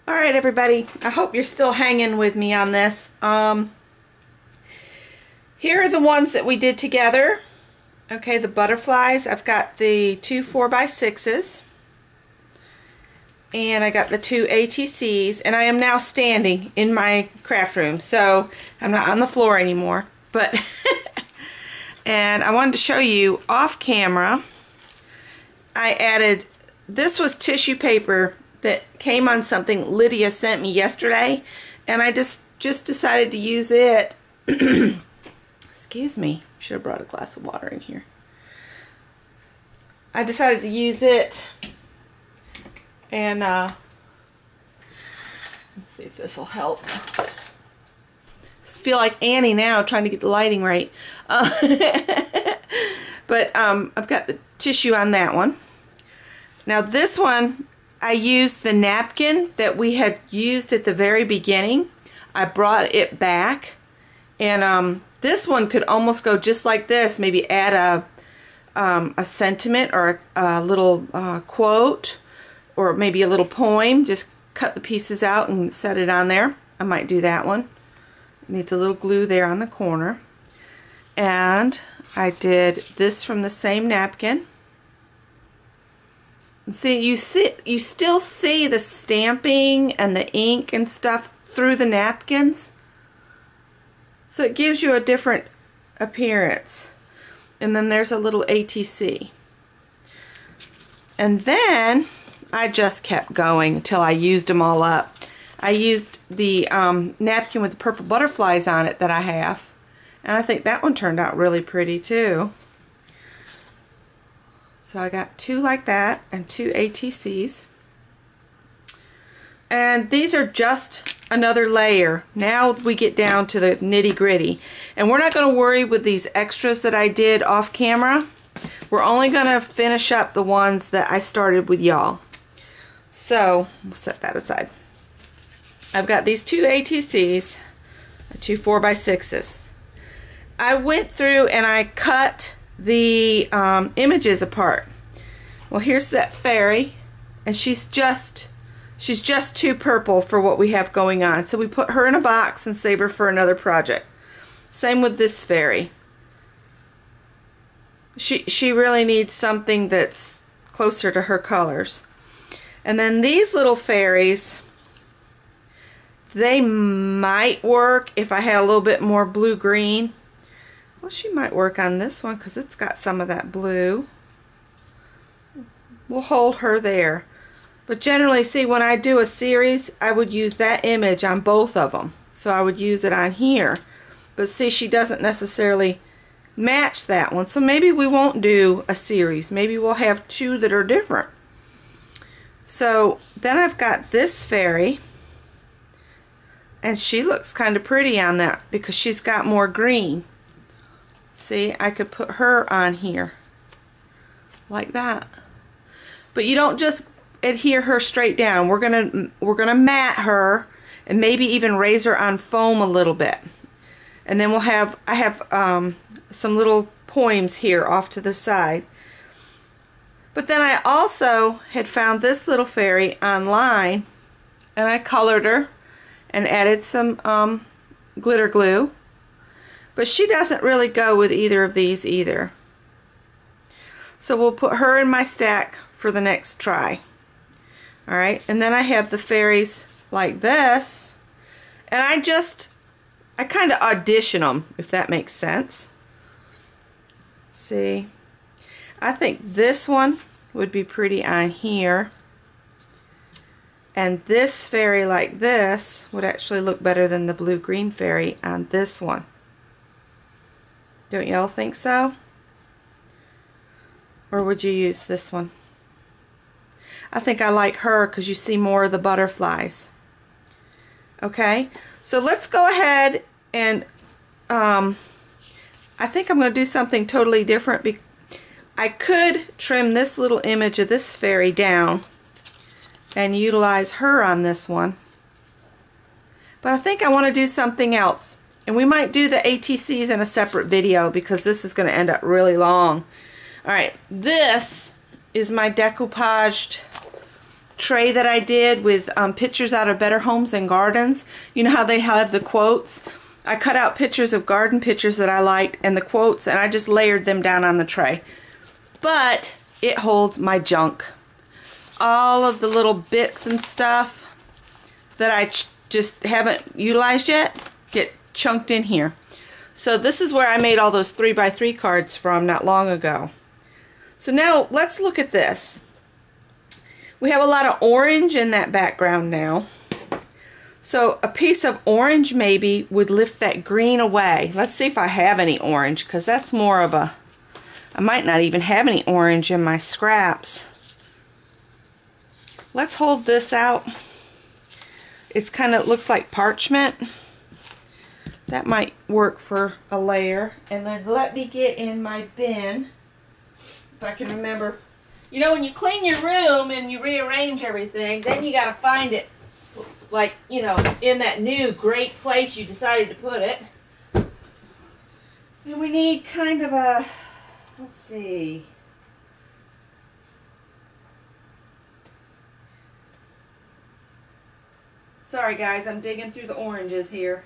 Alright everybody, I hope you're still hanging with me on this. Here are the ones that we did together. Okay, the butterflies. I've got the two 4x6's. And I got the two ATCs. And I am now standing in my craft room. So I'm not on the floor anymore. But and I wanted to show you off camera. I added, this was tissue paper that came on something Lydia sent me yesterday, and I just decided to use it. Excuse me, should have brought a glass of water in here. I decided to use it, and let's see if this will help. I feel like Annie now, trying to get the lighting right. But I've got the tissue on that one. Now this one, I used the napkin that we had used at the very beginning. I brought it back, and this one could almost go just like this. Maybe add a sentiment or a little quote, or maybe a little poem. Just cut the pieces out and set it on there. I might do that one. It needs a little glue there on the corner. And I did this from the same napkin. See, you still see the stamping and the ink and stuff through the napkins. So it gives you a different appearance. And then there's a little ATC. And then I just kept going until I used them all up. I used the napkin with the purple butterflies on it that I have. And I think that one turned out really pretty too. So I got two like that and two ATCs. And these are just another layer. Now we get down to the nitty-gritty. And we're not going to worry with these extras that I did off camera. We're only going to finish up the ones that I started with y'all. So we'll set that aside. I've got these two ATCs, two 4x6's. I went through and I cut the images apart. Well, here's that fairy, and she's just too purple for what we have going on, so we put her in a box and save her for another project. Same with this fairy. She really needs something that's closer to her colors. And then these little fairies, they might work if I had a little bit more blue-green. Well, she might work on this one because it's got some of that blue. We'll hold her there. But generally, see, when I do a series, I would use that image on both of them. So I would use it on here. But see, she doesn't necessarily match that one. So maybe we won't do a series. Maybe we'll have two that are different. So then I've got this fairy. And she looks kind of pretty on that because she's got more green. See, I could put her on here like that. But you don't just adhere her straight down. We're gonna mat her and maybe even raise her on foam a little bit. And then I have some little poems here off to the side. But then I also had found this little fairy online, and I colored her and added some glitter glue. But she doesn't really go with either of these either. So we'll put her in my stack for the next try. Alright, and then I have the fairies like this. And I kind of audition them, if that makes sense. See, I think this one would be pretty on here. And this fairy like this would actually look better than the blue-green fairy on this one. Don't y'all think so? Or would you use this one? I think I like her because you see more of the butterflies. Okay, so let's go ahead and I think I'm going to do something totally different. I could trim this little image of this fairy down and utilize her on this one. But I think I want to do something else. And we might do the ATCs in a separate video because this is going to end up really long. Alright, this is my decoupaged tray that I did with pictures out of Better Homes and Gardens. You know how they have the quotes? I cut out pictures of garden pictures that I liked and the quotes, and I just layered them down on the tray. But it holds my junk. All of the little bits and stuff that I just haven't utilized yet get chunked in here. So this is where I made all those 3x3 cards from not long ago. So now let's look at this. We have a lot of orange in that background now. So a piece of orange maybe would lift that green away. Let's see if I have any orange, because that's more of a, I might not even have any orange in my scraps. Let's hold this out. It's kind of looks like parchment. That might work for a layer. And then let me get in my bin, if I can remember. You know, when you clean your room and you rearrange everything, then you got to find it, like, you know, in that new great place you decided to put it. And we need kind of a, let's see. Sorry guys, I'm digging through the oranges here.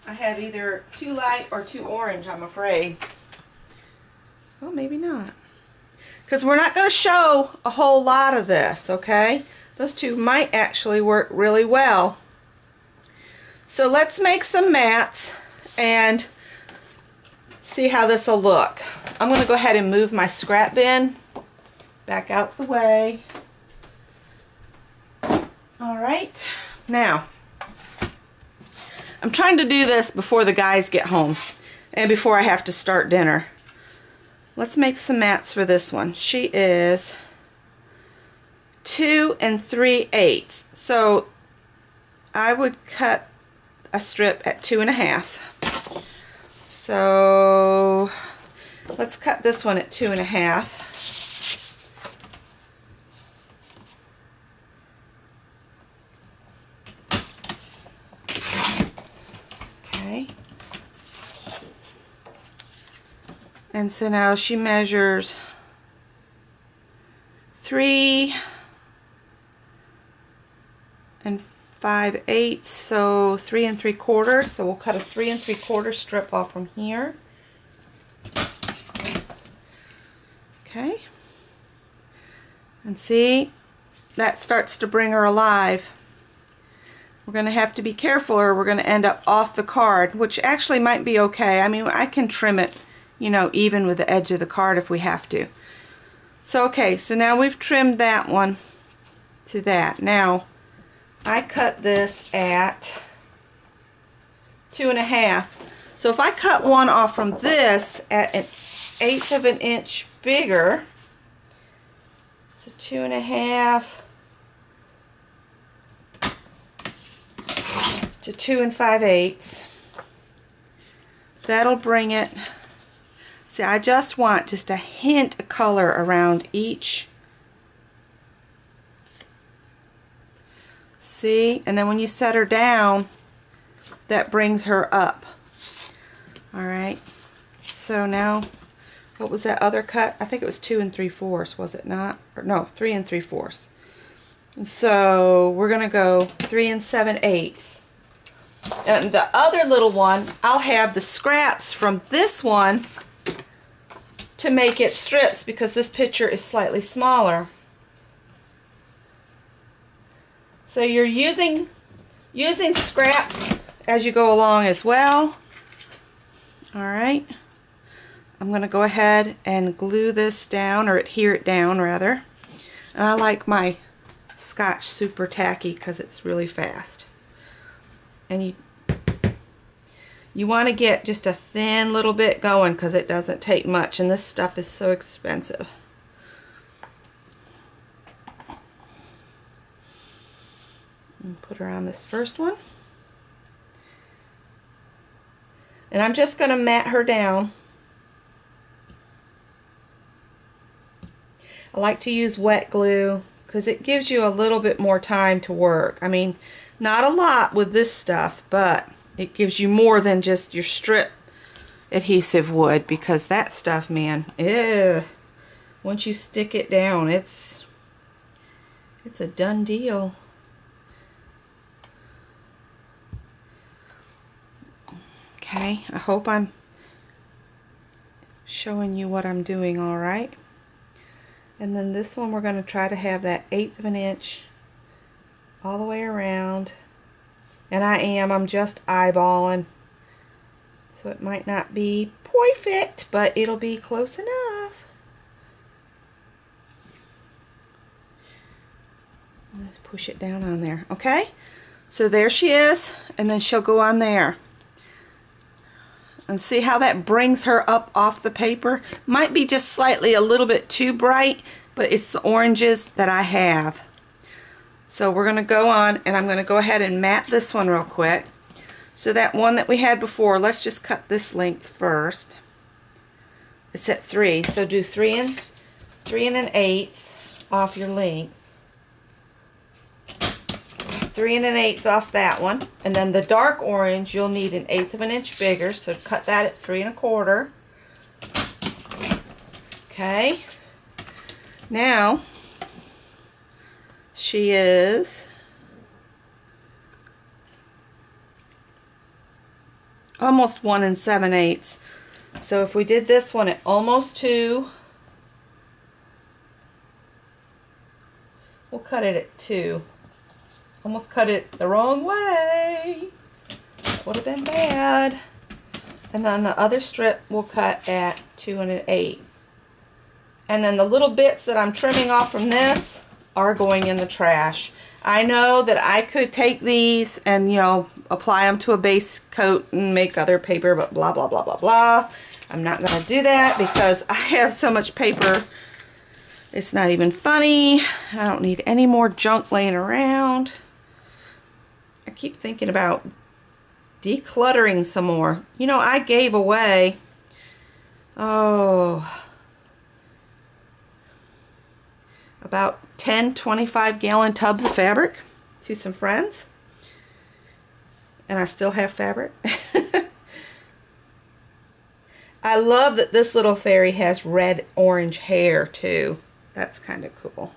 I have either too light or too orange, I'm afraid. Well, maybe not. Because we're not going to show a whole lot of this, okay? Those two might actually work really well. So let's make some mats and see how this will look. I'm going to go ahead and move my scrap bin back out the way. Alright, now I'm trying to do this before the guys get home and before I have to start dinner. Let's make some mats for this one. She is 2 3/8. So I would cut a strip at 2 1/2. So let's cut this one at 2 1/2. And so now she measures 3 5/8, so 3 3/4. So we'll cut a 3 3/4 strip off from here. Okay. And see, that starts to bring her alive. We're going to have to be careful or we're going to end up off the card, which actually might be okay. I mean, I can trim it, you know, even with the edge of the card if we have to. So okay, so now we've trimmed that one to that. Now I cut this at 2 1/2. So if I cut one off from this at 1/8 of an inch bigger, so 2 1/2 to 2 5/8, that'll bring it. See, I just want just a hint of color around each. See, and then when you set her down, that brings her up. Alright, so now, what was that other cut? I think it was 2 3/4, was it not? Or no, 3 3/4. So we're going to go 3 7/8. And the other little one, I'll have the scraps from this one to make it strips because this picture is slightly smaller. So you're using scraps as you go along as well. Alright, I'm going to go ahead and glue this down, or adhere it down rather. And I like my Scotch super tacky because it's really fast. And you want to get just a thin little bit going because it doesn't take much, and this stuff is so expensive. And put her on this first one. And I'm just going to mat her down. I like to use wet glue because it gives you a little bit more time to work. I mean, not a lot with this stuff, but it gives you more than just your strip, adhesive would, because that stuff, man, once you stick it down, it's a done deal. Okay, I hope I'm showing you what I'm doing all right. And then this one, we're going to try to have that 1/8 of an inch all the way around. And I'm just eyeballing. So it might not be perfect, but it'll be close enough. Let's push it down on there. Okay, so there she is, and then she'll go on there. And see how that brings her up off the paper? Might be just slightly a little bit too bright, but it's the oranges that I have. So we're going to go on, and I'm going to go ahead and mat this one real quick. So that one that we had before, let's just cut this length first. It's at 3, so do 3 and 1/8 off your length. 3 and 1/8 off that one, and then the dark orange you'll need 1/8 of an inch bigger, so cut that at 3 1/4. Okay, now she is almost 1 7/8. So if we did this one at almost 2, we'll cut it at 2. Almost cut it the wrong way. Would have been bad. And then the other strip we'll cut at 2 1/8. And then the little bits that I'm trimming off from this are going in the trash. I know that I could take these and, you know, apply them to a base coat and make other paper, but blah, blah, blah, blah, blah. I'm not going to do that because I have so much paper. It's not even funny. I don't need any more junk laying around. I keep thinking about decluttering some more. You know, I gave away, about 10 25-gallon tubs of fabric to some friends. And I still have fabric. I love that this little fairy has red-orange hair too. That's kind of cool.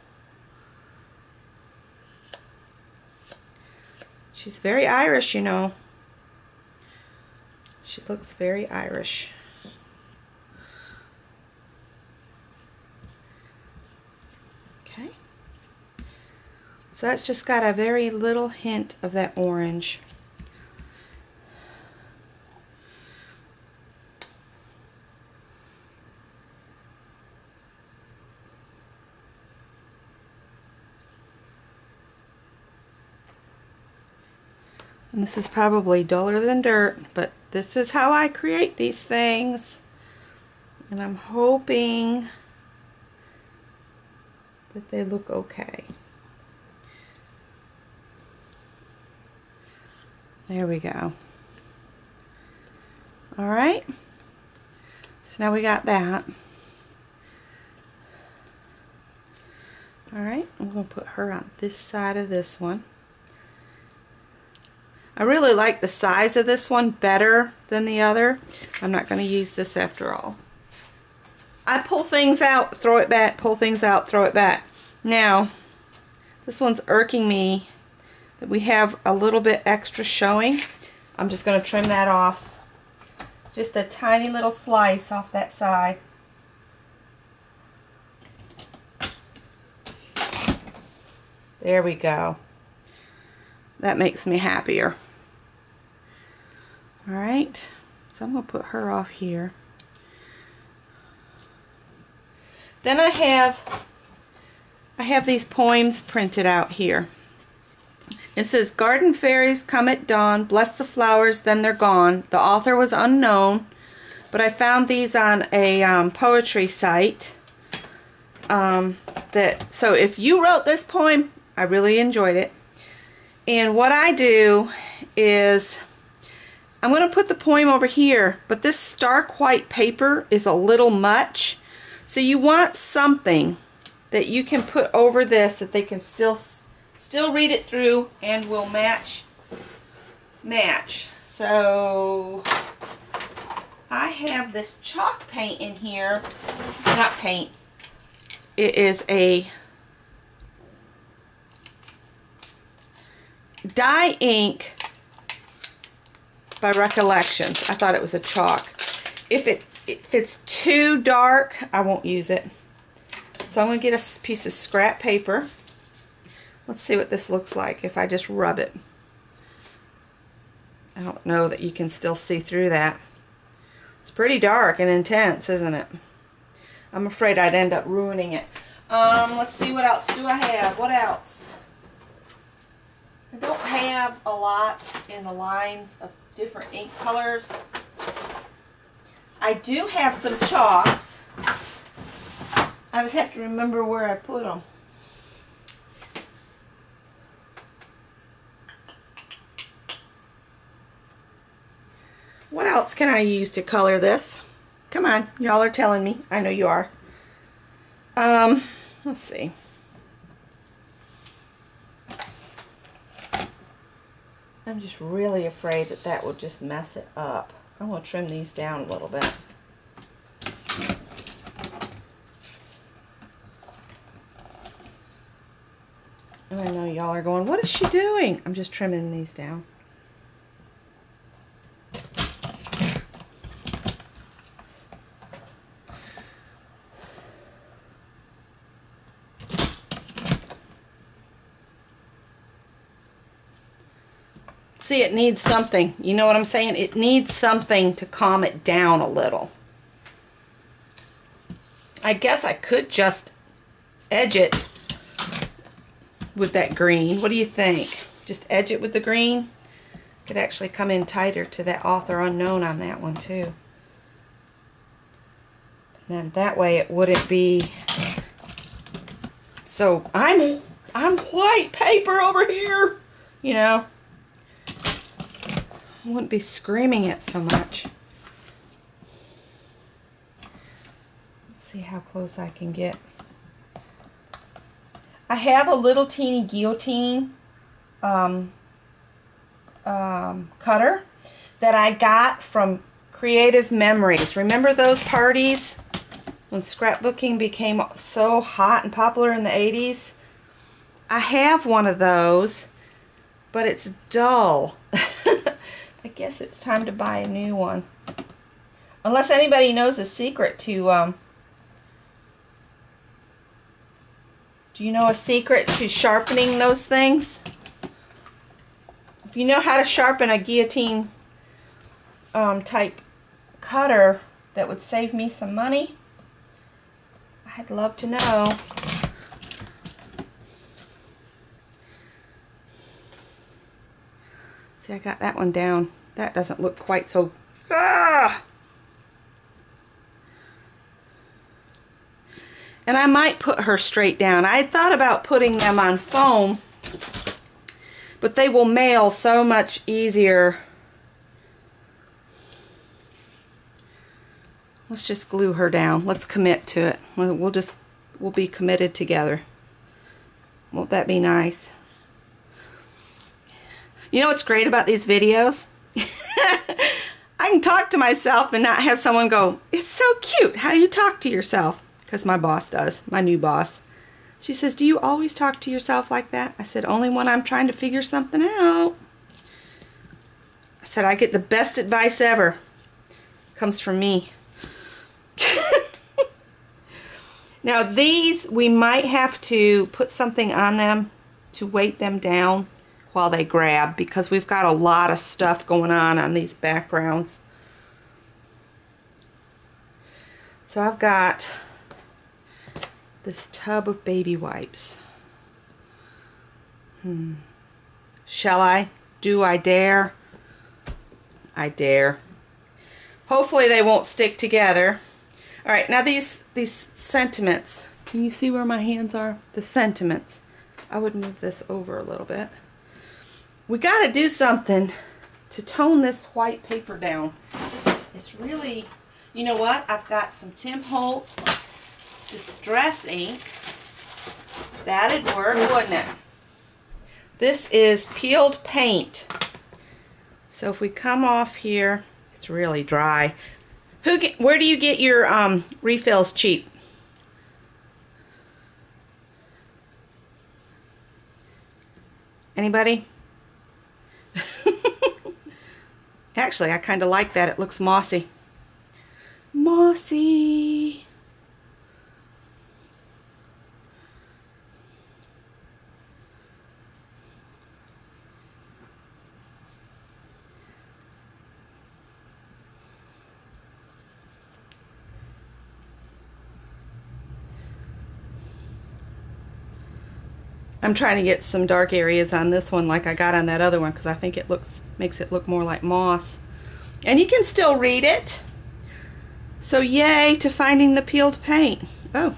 She's very Irish, you know. She looks very Irish. Okay. So that's just got a very little hint of that orange. And this is probably duller than dirt, but this is how I create these things. And I'm hoping that they look okay. There we go. All right. So now we got that. All right, I'm going to put her on this side of this one. I really like the size of this one better than the other. I'm not going to use this after all. I pull things out, throw it back, pull things out, throw it back. Now, this one's irking me that we have a little bit extra showing. I'm just going to trim that off. Just a tiny little slice off that side. There we go. That makes me happier. Alright, so I'm going to put her off here. Then I have these poems printed out here. It says, "Garden fairies come at dawn, bless the flowers, then they're gone. The author was unknown, but I found these on a poetry site. So if you wrote this poem, I really enjoyed it. And what I do is, I'm going to put the poem over here, but this stark white paper is a little much. So you want something that you can put over this that they can still read it through and will match. So I have this chalk paint in here. Not paint. It is a dye ink by Recollections. I thought it was a chalk. If it's too dark, I won't use it. So I'm going to get a piece of scrap paper. Let's see what this looks like if I just rub it. I don't know that you can still see through that. It's pretty dark and intense, isn't it? I'm afraid I'd end up ruining it. Let's see, what else do I have? What else? I don't have a lot in the lines of different ink colors. I do have some chalks. I just have to remember where I put them. What else can I use to color this? Come on, y'all are telling me. I know you are. Let's see. I'm just really afraid that that will just mess it up. I'm going to trim these down a little bit. And I know y'all are going, what is she doing? I'm just trimming these down. See, it needs something. You know what I'm saying? It needs something to calm it down a little. I guess I could just edge it with that green. What do you think? Just edge it with the green? Could actually come in tighter to that author unknown on that one too. And then that way it wouldn't be so I'm white paper over here, you know. I wouldn't be screaming it so much. Let's see how close I can get. I have a little teeny guillotine cutter that I got from Creative Memories. Remember those parties when scrapbooking became so hot and popular in the 80s? I have one of those, but it's dull. I guess it's time to buy a new one. Unless anybody knows a secret to, do you know a secret to sharpening those things? If you know how to sharpen a guillotine type cutter that would save me some money, I'd love to know. See, I got that one down. That doesn't look quite so... Ah! And I might put her straight down. I had thought about putting them on foam, but they will mail so much easier. Let's just glue her down. Let's commit to it. We'll be committed together. Won't that be nice? You know what's great about these videos? I can talk to myself and not have someone go, it's so cute how you talk to yourself. Because my boss does, my new boss. She says, do you always talk to yourself like that? I said, only when I'm trying to figure something out. I said, I get the best advice ever. Comes from me. Now these, we might have to put something on them to weight them down while they grab, because we've got a lot of stuff going on these backgrounds. So I've got this tub of baby wipes. Shall I? Do I dare? I dare. Hopefully they won't stick together. Alright, now these sentiments. Can you see where my hands are? The sentiments. I would move this over a little bit. We got to do something to tone this white paper down. It's really, you know what? I've got some Tim Holtz Distress ink. That'd work, wouldn't it? This is peeled paint. So if we come off here, it's really dry. Where do you get your refills cheap? Anybody? Actually, I kind of like that. It looks mossy. Mossy. I'm trying to get some dark areas on this one like I got on that other one because I think it makes it look more like moss. And you can still read it. So yay to finding the peeled paint. Oh,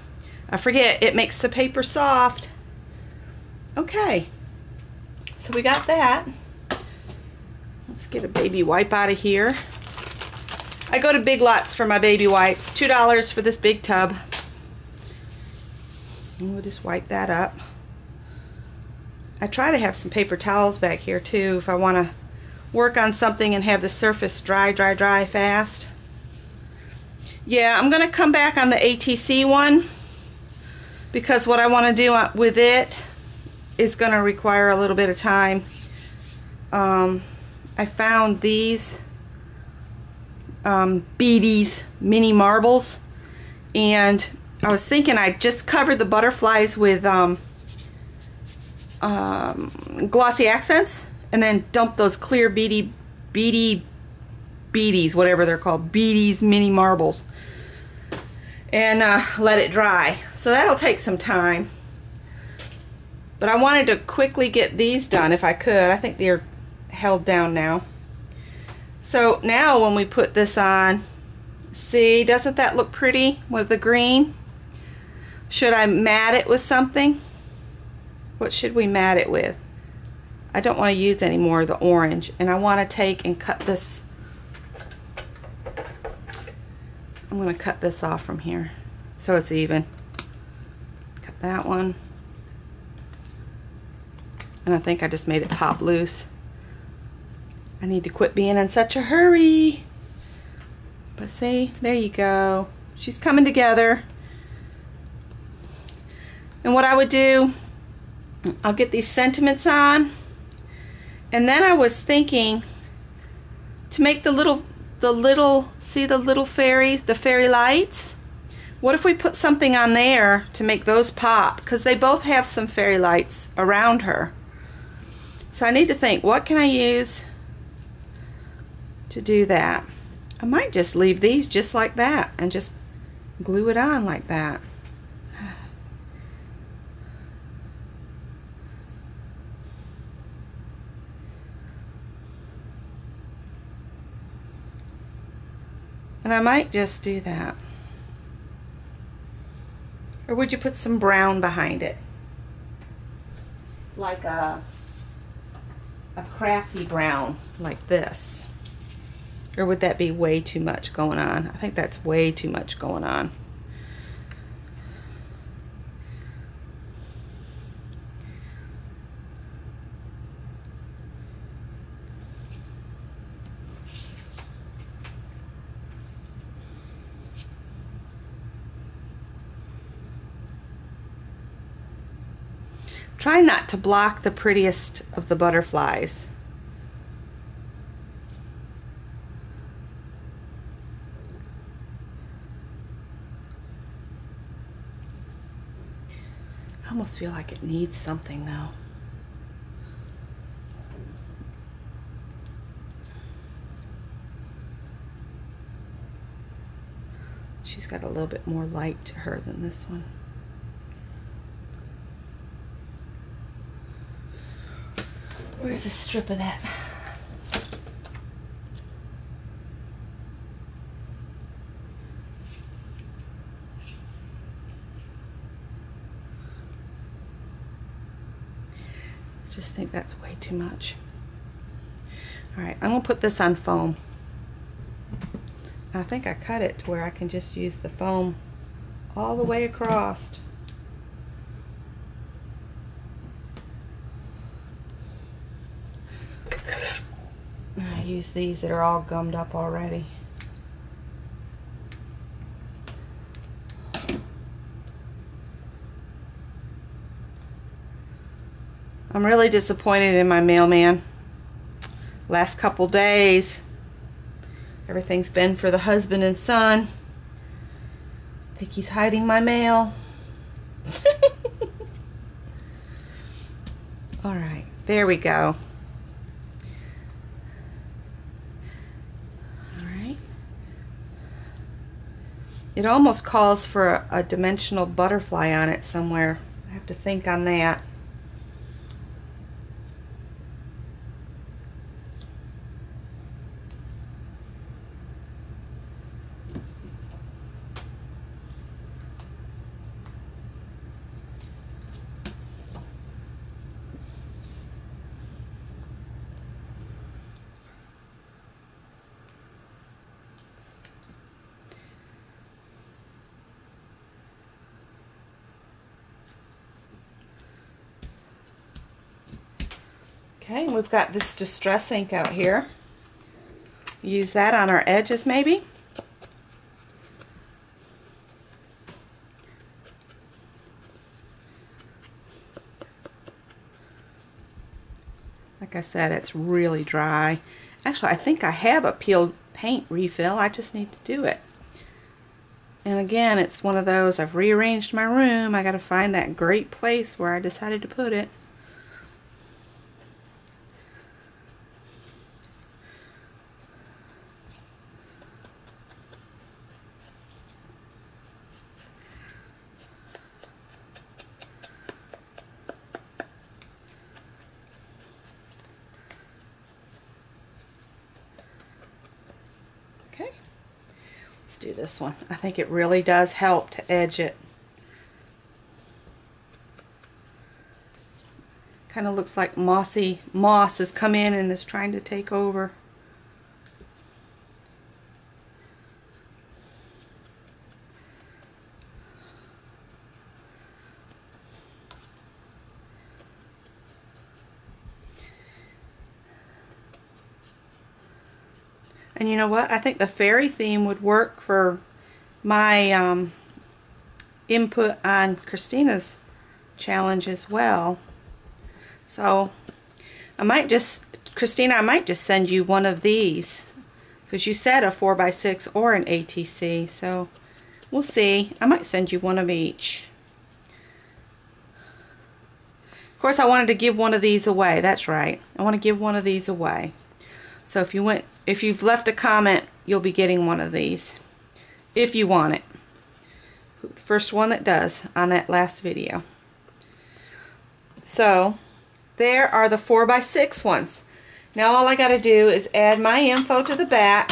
I forget, it makes the paper soft. Okay, so we got that. Let's get a baby wipe out of here. I go to Big Lots for my baby wipes. $2 for this big tub. And we'll just wipe that up. I try to have some paper towels back here too if I want to work on something and have the surface dry fast. Yeah, I'm going to come back on the ATC one because what I want to do with it is going to require a little bit of time. I found these beadies mini marbles, and I was thinking I'd just cover the butterflies with glossy accents and then dump those clear beadies, whatever they're called, beadies mini marbles, and let it dry. So that'll take some time, but I wanted to quickly get these done if I could. I think they're held down now. So now when we put this on, see, doesn't that look pretty with the green? Should I mat it with something? What should we mat it with? I don't want to use any more of the orange, and I want to take and cut this. I'm going to cut this off from here so it's even. Cut that one. And I think I just made it pop loose. I need to quit being in such a hurry. But see, there you go. She's coming together. And what I would do, I'll get these sentiments on, and then I was thinking to make the little see the little fairies, the fairy lights. What if we put something on there to make those pop, because they both have some fairy lights around her. So I need to think, what can I use to do that? I might just leave these just like that and just glue it on like that. And I might just do that. Or would you put some brown behind it? Like a crafty brown, like this. Or would that be way too much going on? I think that's way too much going on. Try not to block the prettiest of the butterflies. I almost feel like it needs something though. She's got a little bit more light to her than this one. Where's a strip of that? I just think that's way too much. All right, I'm gonna put this on foam. I think I cut it to where I can just use the foam all the way across. I use these that are all gummed up already. I'm really disappointed in my mailman. Last couple days, everything's been for the husband and son. I think he's hiding my mail. Alright, there we go. Alright. It almost calls for a dimensional butterfly on it somewhere. I have to think on that. Okay, we've got this distress ink out here. Use that on our edges maybe. Like I said, it's really dry. Actually, I think I have a peeled paint refill. I just need to do it. And again, it's one of those, I've rearranged my room. I got to find that great place where I decided to put it. Do this one. I think it really does help to edge it. Kind of looks like moss has come in and is trying to take over. And you know what? I think the fairy theme would work for my input on Christina's challenge as well. So I might just, Christina, I might just send you one of these because you said a 4x6 or an ATC. So we'll see. I might send you one of each. Of course, I wanted to give one of these away. That's right. I want to give one of these away. So if you've left a comment, you'll be getting one of these if you want it. The first one that does on that last video. So there are the 4x6 ones. Now all I got to do is add my info to the back.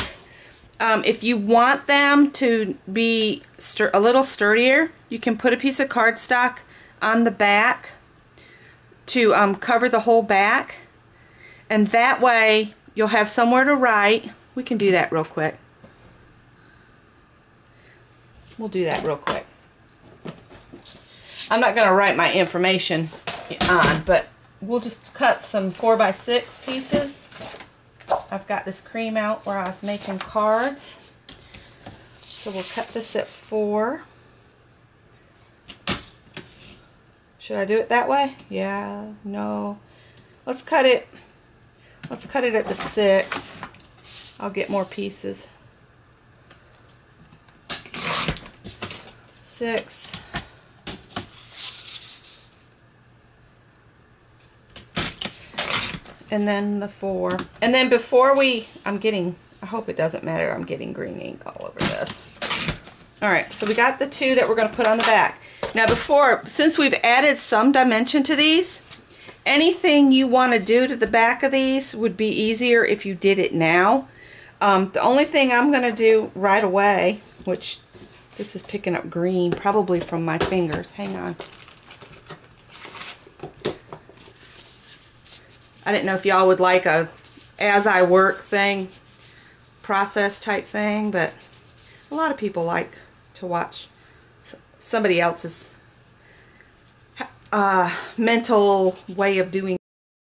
If you want them to be a little sturdier, you can put a piece of cardstock on the back to cover the whole back, and that way you'll have somewhere to write. We can do that real quick. We'll do that real quick. I'm not going to write my information on, but we'll just cut some 4x6 pieces. I've got this cream out where I was making cards. So we'll cut this at 4. Should I do it that way? Yeah, no. Let's cut it at the 6. I'll get more pieces. 6. And then the 4. And then before I hope it doesn't matter, I'm getting green ink all over this. Alright, so we got the 2 that we're going to put on the back. Now since we've added some dimension to these, anything you want to do to the back of these would be easier if you did it now. The only thing I'm going to do right away, which this is picking up green, probably from my fingers. Hang on. I didn't know if y'all would like a as I work thing, process type thing, but a lot of people like to watch somebody else's mental way of doing